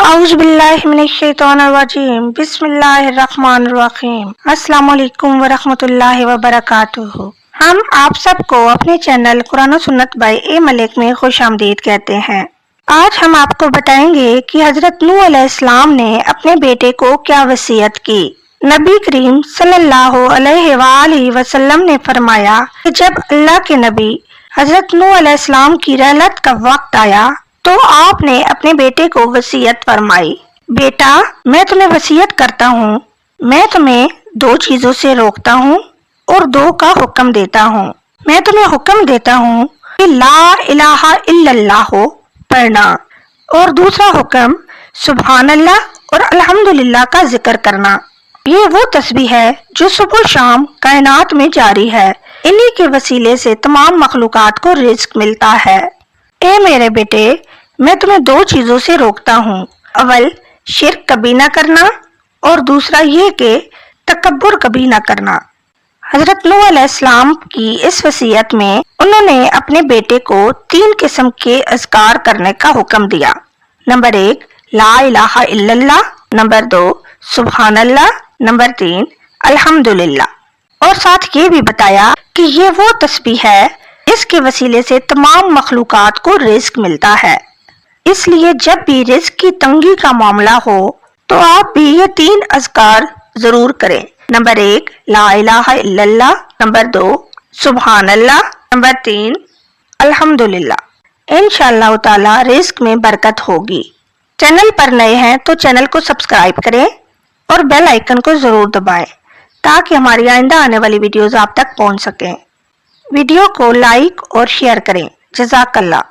اعوذ باللہ من الشیطان الرجیم بسم اللہ الرحمن الرحیم السلام علیکم ورحمۃ اللہ وبرکاتہ۔ ہم آپ سب کو اپنے چینل قرآن و سنت بائی اے ملک میں خوش آمدید کہتے ہیں۔ آج ہم آپ کو بتائیں گے کہ حضرت نوح علیہ السلام نے اپنے بیٹے کو کیا وصیت کی۔ نبی کریم صلی اللہ علیہ وآلہ وسلم نے فرمایا کہ جب اللہ کے نبی حضرت نوح علیہ السلام کی رحلت کا وقت آیا تو آپ نے اپنے بیٹے کو وصیت فرمائی، بیٹا میں تمہیں وصیت کرتا ہوں، میں تمہیں دو چیزوں سے روکتا ہوں اور دو کا حکم دیتا ہوں۔ میں تمہیں حکم دیتا ہوں کہ لا الہ الا اللہ پڑھنا، اور دوسرا حکم سبحان اللہ اور الحمدللہ کا ذکر کرنا۔ یہ وہ تسبیح ہے جو صبح و شام کائنات میں جاری ہے، انہی کے وسیلے سے تمام مخلوقات کو رزق ملتا ہے۔ اے میرے بیٹے، میں تمہیں دو چیزوں سے روکتا ہوں، اول شرک کبھی نہ کرنا اور دوسرا یہ کہ تکبر کبھی نہ کرنا۔ حضرت نوح علیہ السلام کی اس وصیت میں انہوں نے اپنے بیٹے کو 3 قسم کے اذکار کرنے کا حکم دیا۔ نمبر 1 لا الہ الا اللہ، نمبر 2 سبحان اللہ، نمبر 3 الحمدللہ، اور ساتھ یہ بھی بتایا کہ یہ وہ تسبیح ہے اس کے وسیلے سے تمام مخلوقات کو رزق ملتا ہے، اس لیے جب بھی رزق کی تنگی کا معاملہ ہو تو آپ بھی یہ 3 اذکار ضرور کریں۔ نمبر 1 لا الہ الا اللہ، نمبر 2 سبحان اللہ، نمبر 3 الحمدللہ۔ انشاءاللہ تعالی رزق میں برکت ہوگی۔ چینل پر نئے ہیں تو چینل کو سبسکرائب کریں اور بیل آئیکن کو ضرور دبائیں تاکہ ہماری آئندہ آنے والی ویڈیوز آپ تک پہنچ سکیں۔ ویڈیو کو لائک اور شیئر کریں۔ جزاک اللہ۔